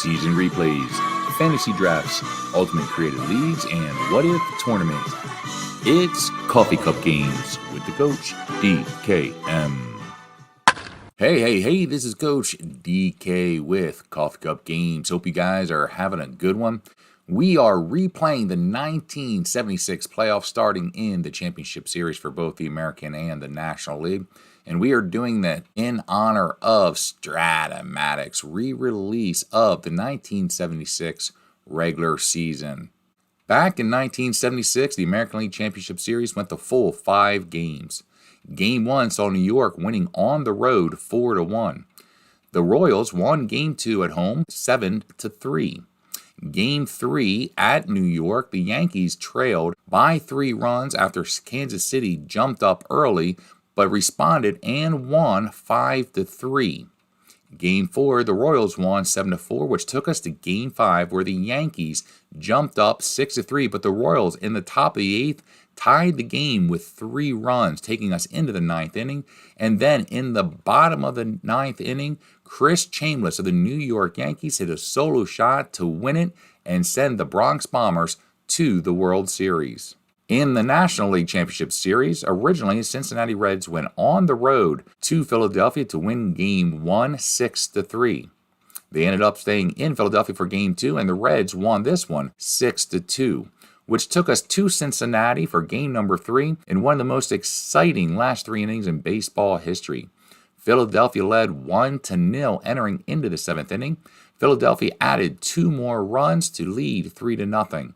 season replays, fantasy drafts, ultimate creative leagues, and what if tournament. It's Coffee Cup Games with the coach, DKM. Hey, this is Coach DK with Coffee Cup Games. Hope you guys are having a good one. We are replaying the 1976 playoffs starting in the championship series for both the American and the National League. And we are doing that in honor of Strat-O-Matic's re-release of the 1976 regular season. Back in 1976, the American League Championship Series went the full 5 games. Game 1 saw New York winning on the road 4-1. The Royals won Game 2 at home 7-3. Game 3 at New York, the Yankees trailed by 3 runs after Kansas City jumped up early but responded and won 5-3. Game 4, the Royals won 7-4, which took us to Game 5, where the Yankees jumped up 6-3, but the Royals in the top of the 8th tied the game with 3 runs, taking us into the 9th inning. And then in the bottom of the 9th inning, Chris Chambliss of the New York Yankees hit a solo shot to win it and send the Bronx Bombers to the World Series. In the National League Championship Series, originally Cincinnati Reds went on the road to Philadelphia to win Game 1 6-3. They ended up staying in Philadelphia for Game 2, and the Reds won this one 6-2, which took us to Cincinnati for Game number 3 in one of the most exciting last 3 innings in baseball history. Philadelphia led 1-0 entering into the 7th inning. Philadelphia added 2 more runs to lead 3-0.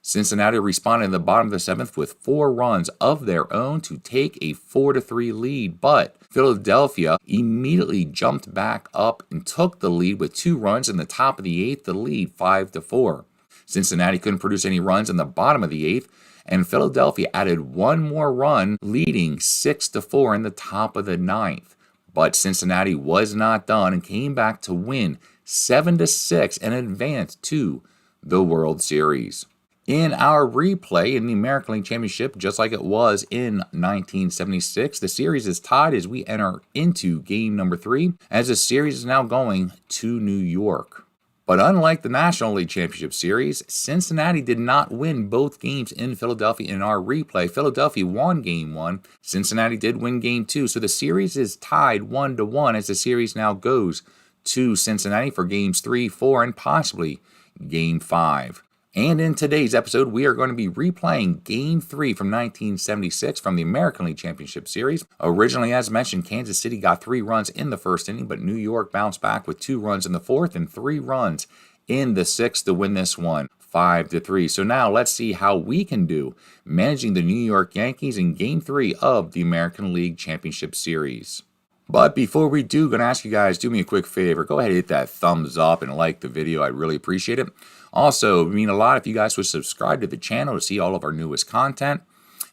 Cincinnati responded in the bottom of the 7th with 4 runs of their own to take a 4-3 lead, but Philadelphia immediately jumped back up and took the lead with 2 runs in the top of the 8th to lead 5-4. Cincinnati couldn't produce any runs in the bottom of the 8th, and Philadelphia added 1 more run, leading 6-4 in the top of the 9th. But Cincinnati was not done and came back to win 7-6 and advance to the World Series. In our replay in the American League Championship, just like it was in 1976, the series is tied as we enter into Game number 3, as the series is now going to New York. But unlike the National League Championship Series, Cincinnati did not win both games in Philadelphia in our replay. Philadelphia won Game 1. Cincinnati did win Game 2. So the series is tied 1-1 as the series now goes to Cincinnati for Games 3, 4, and possibly Game 5. And in today's episode, we are going to be replaying Game 3 from 1976 from the American League Championship Series. Originally, as mentioned, Kansas City got 3 runs in the 1st inning, but New York bounced back with 2 runs in the 4th and 3 runs in the 6th to win this one 5-3. So now let's see how we can do managing the New York Yankees in Game 3 of the American League Championship Series. But before we do, going to ask you guys, do me a quick favor. Go ahead and hit that thumbs up and like the video. I'd really appreciate it. Also, it would mean a lot if you guys would subscribe to the channel to see all of our newest content.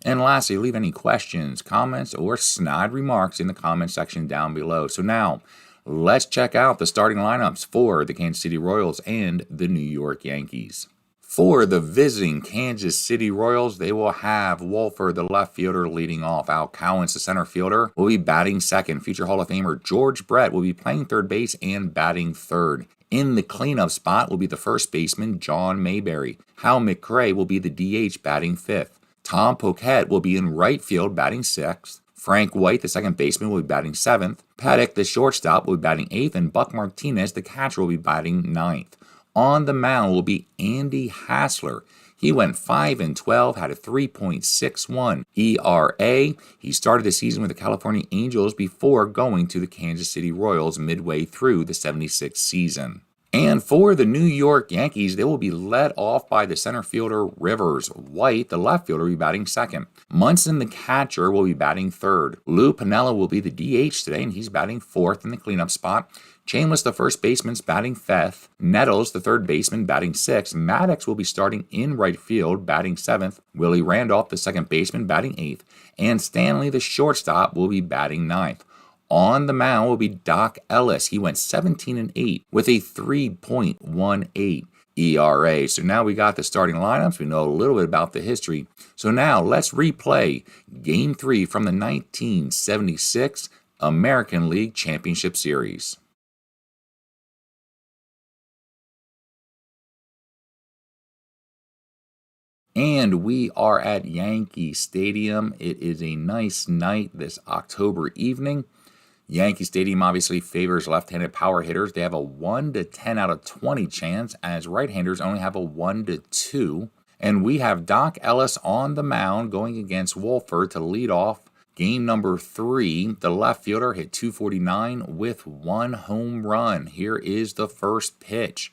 And lastly, leave any questions, comments, or snide remarks in the comment section down below. So now, let's check out the starting lineups for the Kansas City Royals and the New York Yankees. For the visiting Kansas City Royals, they will have Wolfer, the left fielder, leading off. Al Cowens, the center fielder, will be batting second. Future Hall of Famer George Brett will be playing third base and batting third. In the cleanup spot will be the first baseman, John Mayberry. Hal McRae will be the DH, batting 5th. Tom Poquette will be in right field, batting 6th. Frank White, the second baseman, will be batting 7th. Paddock, the shortstop, will be batting 8th. And Buck Martinez, the catcher, will be batting 9th. On the mound will be Andy Hassler. He went 5-12, had a 3.61 ERA. He started the season with the California Angels before going to the Kansas City Royals midway through the 76 season. And for the New York Yankees, they will be led off by the center fielder Rivers. White, the left fielder, will be batting 2nd. Munson, the catcher, will be batting 3rd. Lou Piniella will be the DH today, and he's batting 4th in the cleanup spot. Chambliss, the first baseman, batting 5th. Nettles, the third baseman, batting 6th. Maddox will be starting in right field, batting 7th. Willie Randolph, the second baseman, batting 8th. And Stanley, the shortstop, will be batting 9th. On the mound will be Doc Ellis. He went 17-8 with a 3.18 ERA. So now we got the starting lineups. We know a little bit about the history. So now let's replay Game 3 from the 1976 American League Championship Series. And we are at Yankee Stadium. It is a nice night this October evening. Yankee Stadium obviously favors left-handed power hitters. They have a 1 to 10 out of 20 chance, as right-handers only have a 1 to 2. And we have Doc Ellis on the mound going against Wolford to lead off game number 3. The left fielder hit .249 with 1 home run. Here is the first pitch.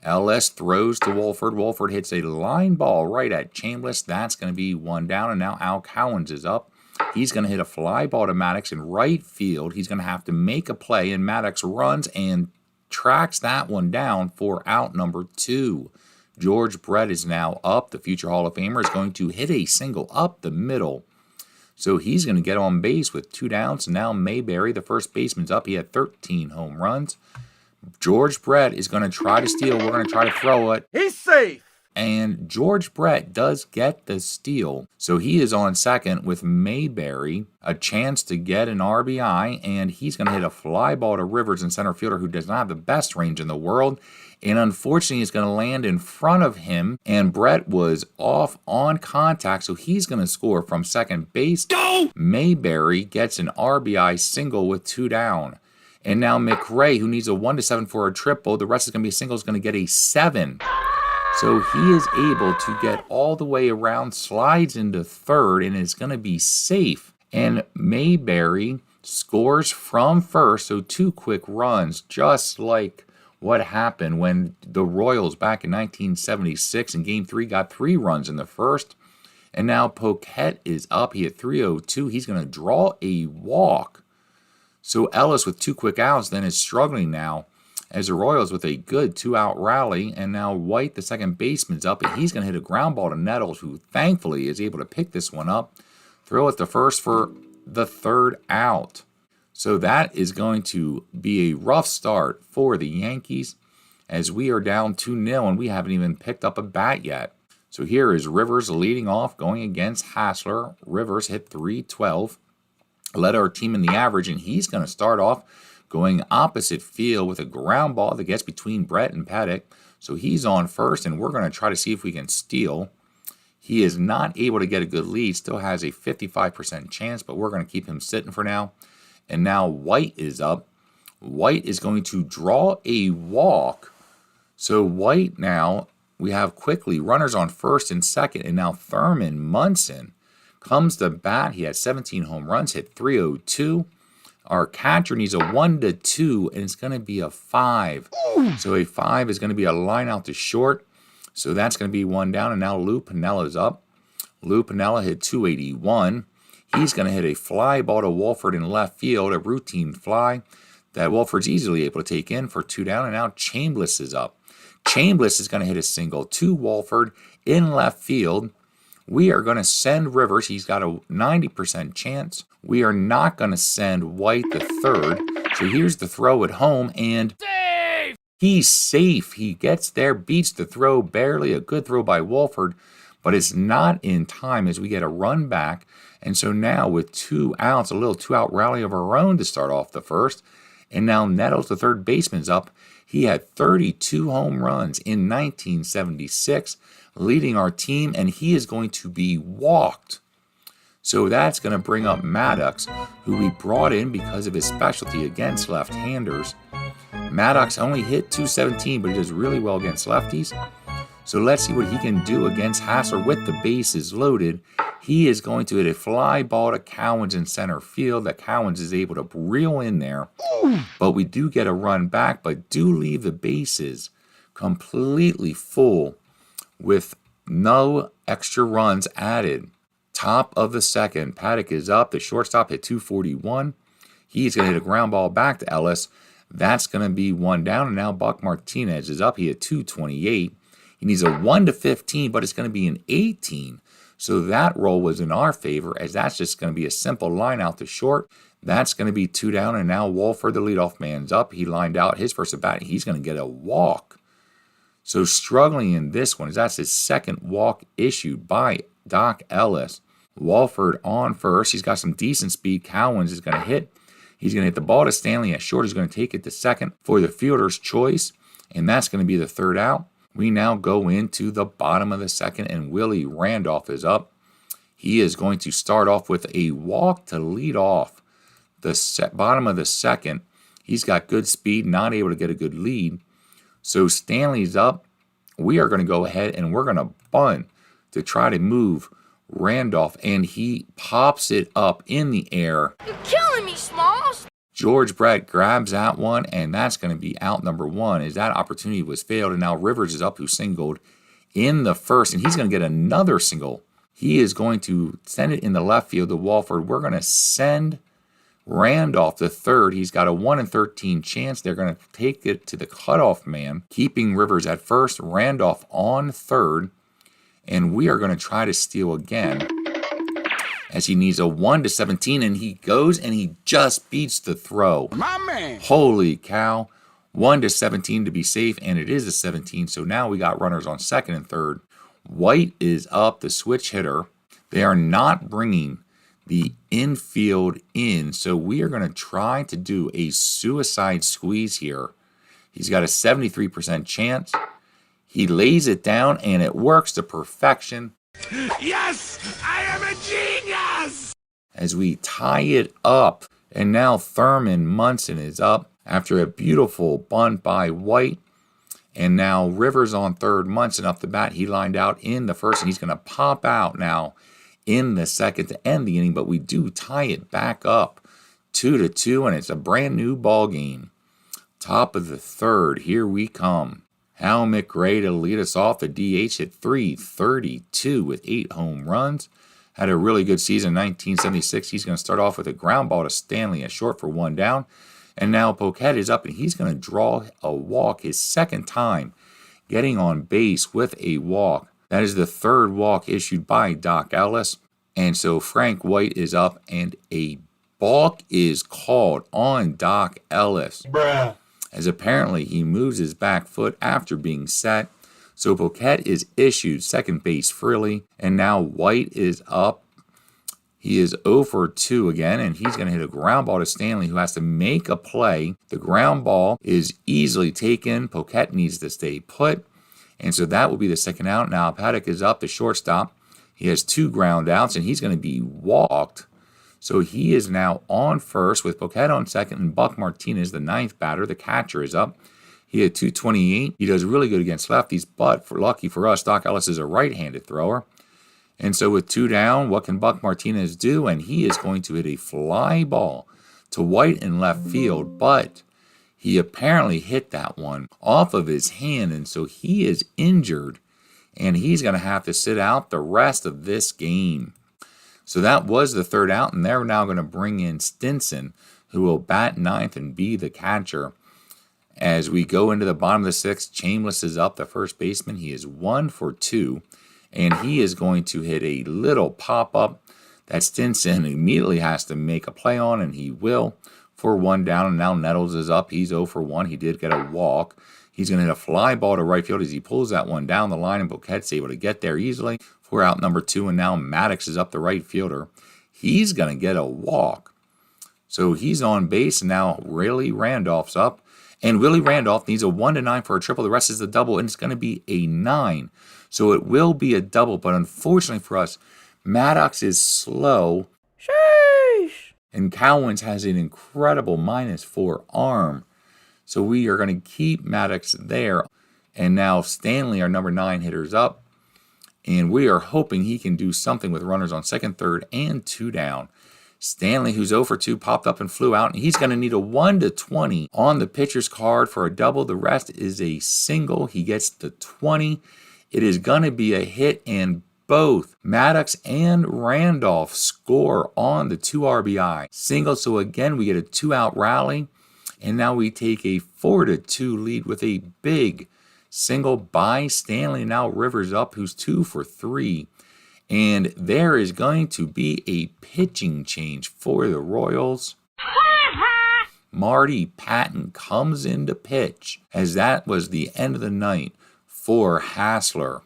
Ellis throws to Wolford. Wolford hits a line ball right at Chambliss. That's going to be 1 down, and now Al Cowens is up. He's going to hit a fly ball to Maddox in right field. He's going to have to make a play, and Maddox runs and tracks that one down for out number 2. George Brett is now up. The future Hall of Famer is going to hit a single up the middle. So he's going to get on base with 2 downs. Now Mayberry, the first baseman's up. He had 13 home runs. George Brett is going to try to steal. We're going to try to throw it. He's safe. And George Brett does get the steal. So he is on second with Mayberry, a chance to get an RBI, and he's going to hit a fly ball to Rivers, in center fielder, who does not have the best range in the world. And unfortunately, he's going to land in front of him, and Brett was off on contact, so he's going to score from second base. Go! Mayberry gets an RBI single with 2 down. And now McRae, who needs a 1 to 7 for a triple, the rest is going to be a single, is going to get a 7. So he is able to get all the way around, slides into third, and is going to be safe. And Mayberry scores from first, so 2 quick runs, just like what happened when the Royals back in 1976 in Game 3 got 3 runs in the first. And now Poquet is up. He hit .302. He's going to draw a walk. So Ellis with 2 quick outs then is struggling now, as the Royals with a good 2-out rally. And now White, the second baseman's up, and he's going to hit a ground ball to Nettles, who thankfully is able to pick this one up, throw it to first for the 3rd out. So that is going to be a rough start for the Yankees, as we are down 2-0 and we haven't even picked up a bat yet. So here is Rivers leading off, going against Hassler. Rivers hit .312, led our team in the average, and he's going to start off going opposite field with a ground ball that gets between Brett and Paddock. So he's on first, and we're going to try to see if we can steal. He is not able to get a good lead, still has a 55% chance, but we're going to keep him sitting for now. And now White is up. White is going to draw a walk. So White now, we have quickly runners on first and second, and now Thurman Munson comes to bat. He has 17 home runs, hit .302. Our catcher needs a 1 to 2, and it's going to be a 5. So a 5 is going to be a line out to short. So that's going to be 1 down, and now Lou Pinella's up. Lou Piniella hit .281. He's going to hit a fly ball to Wolford in left field, a routine fly that Wolford's easily able to take in for 2 down, and now Chambliss is up. Chambliss is going to hit a single to Wolford in left field. We are going to send Rivers. He's got a 90% chance. We are not going to send White the third. So here's the throw at home, and Safe! He's safe. He gets there, beats the throw barely. A good throw by Wolford, but it's not in time as we get a run back. And so now with 2 outs, a little 2-out rally of our own to start off the first. And now Nettles, the third baseman's up. He had 32 home runs in 1976, leading our team, and he is going to be walked. So that's going to bring up Maddox, who we brought in because of his specialty against left-handers. Maddox only hit .217, but he does really well against lefties. So let's see what he can do against Hassler with the bases loaded. He is going to hit a fly ball to Cowens in center field that Cowens is able to reel in there. But we do get a run back, but do leave the bases completely full with no extra runs added. Top of the second, Paddock is up. The shortstop hit .241. He's going to hit a ground ball back to Ellis. That's going to be 1 down, and now Buck Martinez is up. He hit .228. He needs a 1 to 15, but it's going to be an 18. So that roll was in our favor, as that's just going to be a simple line out to short. That's going to be 2 down, and now Wolford, the leadoff man's up. He lined out his first at bat. He's going to get a walk. So struggling in this one, as that's his second walk issued by Doc Ellis. Wolford on first. He's got some decent speed. Cowens is going to hit. He's going to hit the ball to Stanley at short. He's going to take it to second for the fielder's choice, and that's going to be the 3rd out. We now go into the bottom of the second, and Willie Randolph is up. He is going to start off with a walk to lead off the bottom of the second. He's got good speed, not able to get a good lead. So Stanley's up. We are going to go ahead and we're going to bunt to try to move Randolph, and he pops it up in the air. You're killing me, Smalls. George Brett grabs that one, and that's going to be out number one as that opportunity was failed. And now Rivers is up, who singled in the first, and he's going to get another single. He is going to send it in the left field to Walford. We're going to send Randolph to third. He's got a 1 in 13 chance. They're going to take it to the cutoff man, keeping Rivers at first, Randolph on third, and we are going to try to steal again as he needs a 1 to 17, and he goes and he just beats the throw. My man! Holy cow. 1 to 17 to be safe, and it is a 17, so now we got runners on second and third. White is up, the switch hitter. They are not bringing the infield in, so we are going to try to do a suicide squeeze here. He's got a 73% chance. He lays it down, and it works to perfection. Yes! I am a genius! As we tie it up, and now Thurman Munson is up after a beautiful bunt by White. And now Rivers on third, Munson up the bat. He lined out in the first, and he's going to pop out now in the second to end the inning. But we do tie it back up 2-2, and it's a brand new ball game. Top of the third, here we come. Hal McRae to lead us off. The DH hit .332 with 8 home runs. Had a really good season in 1976. He's going to start off with a ground ball to Stanley at short for 1 down. And now Poquette is up, and he's going to draw a walk his second time, getting on base with a walk. That is the third walk issued by Doc Ellis. And so Frank White is up, and a balk is called on Doc Ellis. Bruh. As apparently he moves his back foot after being set. So Poquette is issued second base freely, and now White is up. He is 0 for 2 again, and he's going to hit a ground ball to Stanley, who has to make a play. The ground ball is easily taken. Poquette needs to stay put, and so that will be the second out. Now Paddock is up, the shortstop. He has 2 ground outs, and he's going to be walked. So he is now on first with Poquette on second, and Buck Martinez, the 9th batter, the catcher, is up. He had .228. He does really good against lefties, but lucky for us, Doc Ellis is a right-handed thrower. And so with 2 down, what can Buck Martinez do? And he is going to hit a fly ball to White in left field, but he apparently hit that one off of his hand, and so he is injured, and he's going to have to sit out the rest of this game. So that was the third out, and they're now going to bring in Stinson, who will bat 9th and be the catcher. As we go into the bottom of the 6th, Chambliss is up, the first baseman. He is 1 for 2. And he is going to hit a little pop-up that Stinson immediately has to make a play on, and he will, for 1 down. And now Nettles is up. He's 0 for 1. He did get a walk. He's going to hit a fly ball to right field as he pulls that one down the line, and Poquette's able to get there easily for out number 2. And now Maddox is up, the right fielder. He's going to get a walk. So he's on base, and now Willie Randolph's up. And Willie Randolph needs a 1 to 9 for a triple. The rest is a double, and it's going to be a 9. So it will be a double, but unfortunately for us, Maddox is slow. Sheesh. And Cowens has an incredible -4 arm. So we are going to keep Maddox there. And now Stanley, our number 9 hitter, is up. And we are hoping he can do something with runners on second, third, and 2 down. Stanley, who's 0 for 2, popped up and flew out. And he's going to need a 1 to 20 on the pitcher's card for a double. The rest is a single. He gets the 20. It is going to be a hit, and both Maddox and Randolph score on the 2 RBI single. So again, we get a 2-out rally, and now we take a 4 to 2 lead with a big single by Stanley. Now Rivers up, who's 2 for 3. And there is going to be a pitching change for the Royals. Marty Patton comes in to pitch, as that was the end of the night for Hassler.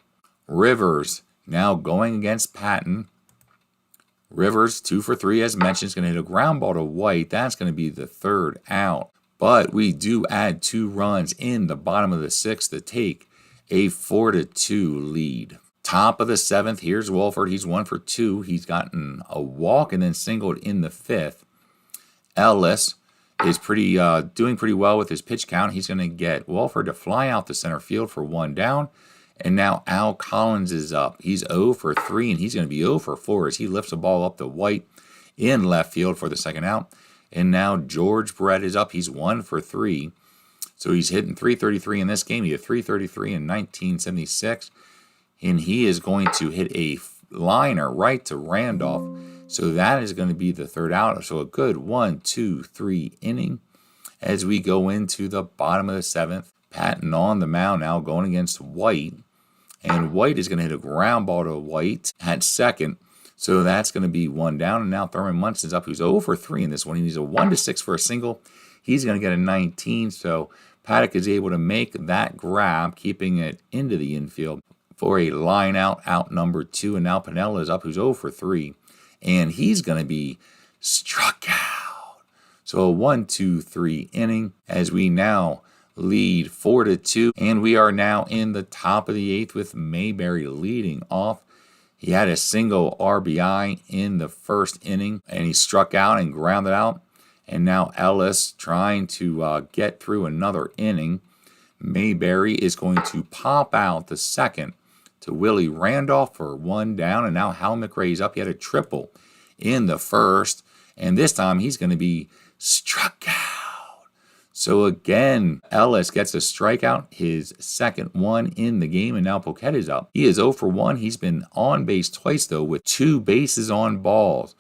Rivers now going against Patton. Rivers 2 for 3, as mentioned, is going to hit a ground ball to White. That's going to be the 3rd out. But we do add 2 runs in the bottom of the 6th to take a 4-2 lead. Top of the 7th, here's Wolford. He's 1 for 2. He's gotten a walk and then singled in the 5th. Ellis is doing pretty well with his pitch count. He's going to get Wolford to fly out to center field for 1 down. And now Al Collins is up. He's 0 for 3, and he's going to be 0 for 4 as he lifts the ball up to White in left field for the 2nd out. And now George Brett is up. He's 1 for 3. So he's hitting .333 in this game. He had .333 in 1976. And he is going to hit a liner right to Randolph. So that is going to be the 3rd out. So a good 1, 2, 3 inning as we go into the bottom of the 7th. Patton on the mound now going against White. And White is going to hit a ground ball to White at 2nd. So that's going to be 1 down. And now Thurman Munson's up, who's 0 for 3 in this one. He needs a 1-6 for a single. He's going to get a 19. So Paddock is able to make that grab, keeping it into the infield for a line out number 2. And now Piniella is up, who's 0 for 3. And he's going to be struck out. So a 1, 2, 3 inning as we now lead 4-2. And we are now in the top of the 8th with Mayberry leading off. He had a single RBI in the 1st inning, and he struck out and grounded out. And now Ellis trying to get through another inning. Mayberry is going to pop out the 2nd to Willie Randolph for 1 down. And now Hal McRae's up. He had a triple in the 1st, and this time he's going to be struck out. So again, Ellis gets a strikeout, his 2nd one in the game, and now Poquette is up. He is 0 for 1. He's been on base twice, though, with 2 bases on balls.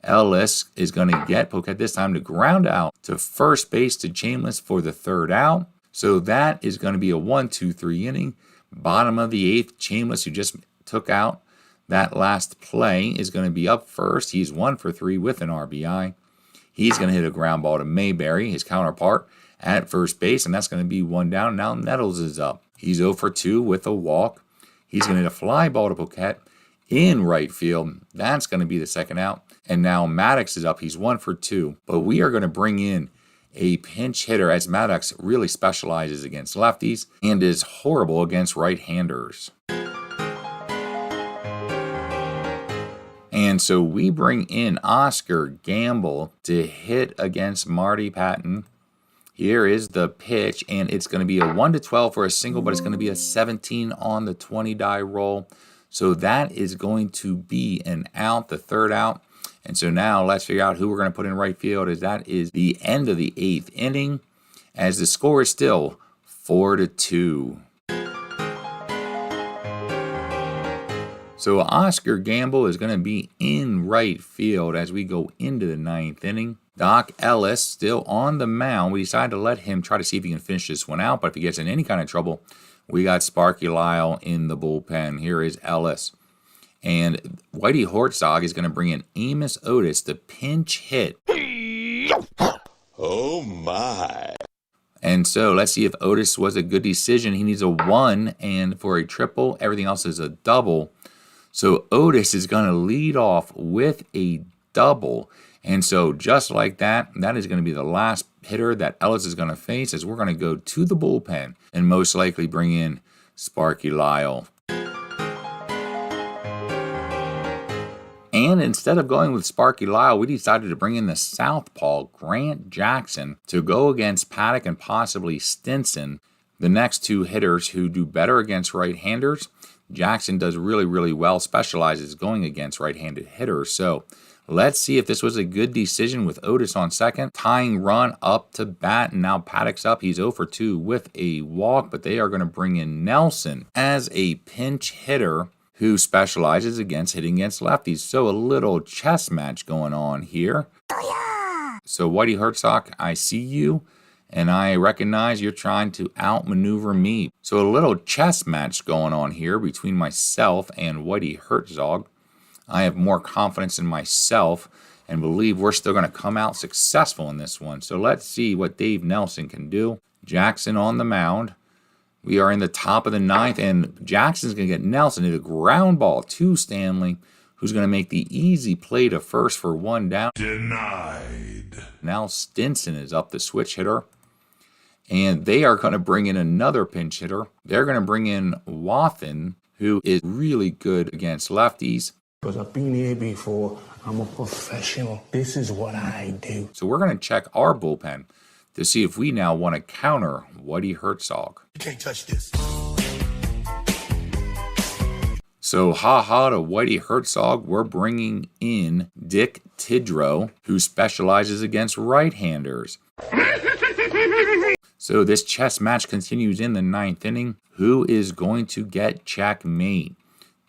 Ellis is going to get Poquette this time to ground out to first base to Chambliss for the 3rd out. So that is going to be a 1, 2, 3 inning. Bottom of the 8th, Chambliss, who just took out that last play, is going to be up first. He's 1 for 3 with an RBI. He's going to hit a ground ball to Mayberry, his counterpart, at first base, and that's going to be 1 down. Now Nettles is up. He's 0 for 2 with a walk. He's going to hit a fly ball to Poquette in right field. That's going to be the 2nd out. And now Maddox is up. He's 1 for 2. But we are going to bring in a pinch hitter, as Maddox really specializes against lefties and is horrible against right-handers. And so we bring in Oscar Gamble to hit against Marty Patton. Here is the pitch, and it's going to be a 1-12 for a single, but it's going to be a 17 on the 20 die roll. So that is going to be an out, the 3rd out. And so now let's figure out who we're going to put in right field, as that is the end of the 8th inning, as the score is still 4-2. So Oscar Gamble is going to be in right field as we go into the 9th inning. Doc Ellis still on the mound. We decided to let him try to see if he can finish this one out, but if he gets in any kind of trouble, we got Sparky Lyle in the bullpen. Here is Ellis. And Whitey Hortzog is going to bring in Amos Otis to pinch hit. Oh my. And so let's see if Otis was a good decision. He needs a 1, and for a triple, everything else is a double. So Otis is going to lead off with a double. And so just like that, that is going to be the last hitter that Ellis is going to face, as we're going to go to the bullpen and most likely bring in Sparky Lyle. And instead of going with Sparky Lyle, we decided to bring in the southpaw Grant Jackson to go against Paddock and possibly Stinson, the next 2 hitters who do better against right-handers. Jackson does really, really well, specializes going against right-handed hitters. So let's see if this was a good decision with Otis on 2nd. Tying run up to bat, and now Paddock's up. He's 0 for 2 with a walk, but they are going to bring in Nelson as a pinch hitter who specializes against hitting against lefties. So a little chess match going on here. So Whitey Herzog, I see you, and I recognize you're trying to outmaneuver me. So a little chess match going on here between myself and Whitey Herzog. I have more confidence in myself and believe we're still going to come out successful in this one. So let's see what Dave Nelson can do. Jackson on the mound. We are in the top of the 9th, and Jackson's going to get Nelson to the ground ball to Stanley, who's going to make the easy play to first for 1 down. Denied. Now Stinson is up, the switch hitter. And they are going to bring in another pinch hitter. They're going to bring in Wathan, who is really good against lefties. Because I've been here before. I'm a professional. This is what I do. So we're going to check our bullpen to see if we now want to counter Whitey Herzog. You can't touch this. So ha-ha to Whitey Herzog, we're bringing in Dick Tidrow, who specializes against right-handers. So this chess match continues in the 9th inning. Who is going to get checkmate?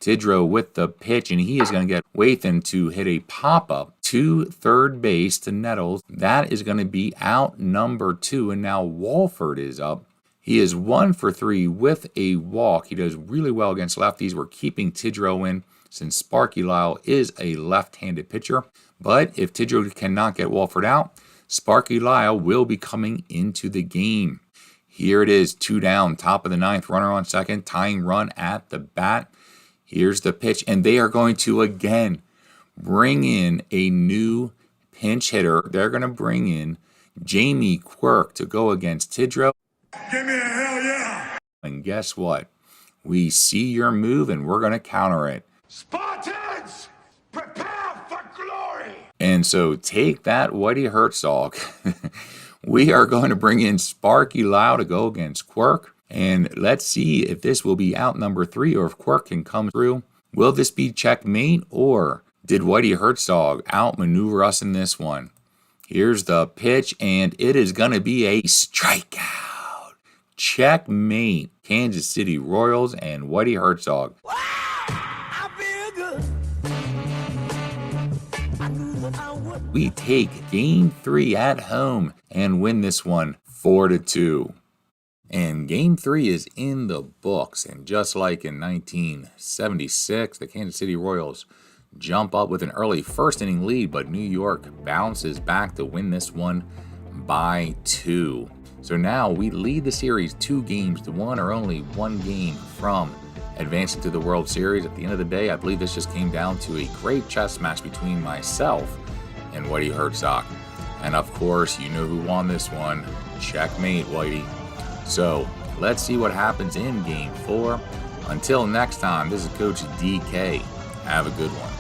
Tidrow with the pitch, and he is going to get Wathan to hit a pop-up to third base to Nettles. That is going to be out number 2, and now Walford is up. He is 1 for 3 with a walk. He does really well against lefties. We're keeping Tidrow in since Sparky Lyle is a left-handed pitcher. But if Tidrow cannot get Walford out, Sparky Lyle will be coming into the game. Here it is, 2 down, top of the 9th, runner on second, tying run at the bat. Here's the pitch, and they are going to again bring in a new pinch hitter. They're going to bring in Jamie Quirk to go against Tidrow. Give me a hell yeah! And guess what? We see your move, and we're going to counter it. Spartans, prepare for glory! And so take that, Whitey Herzog. We are going to bring in Sparky Lyle to go against Quirk. And let's see if this will be out number 3 or if Quirk can come through. Will this be checkmate, or did Whitey Herzog outmaneuver us in this one? Here's the pitch, and it is going to be a strikeout. Checkmate. Kansas City Royals and Whitey Herzog. Wow, I feel good. I knew that I would. We take game 3 at home and win this one 4-2. And game 3 is in the books. And just like in 1976, the Kansas City Royals jump up with an early first inning lead, but New York bounces back to win this one by 2. So now we lead the series 2 games to 1, or only 1 game from advancing to the World Series. At the end of the day, I believe this just came down to a great chess match between myself and Whitey Herzog. And of course, you know who won this one. Checkmate, Whitey. So let's see what happens in game 4. Until next time, this is Coach DK. Have a good one.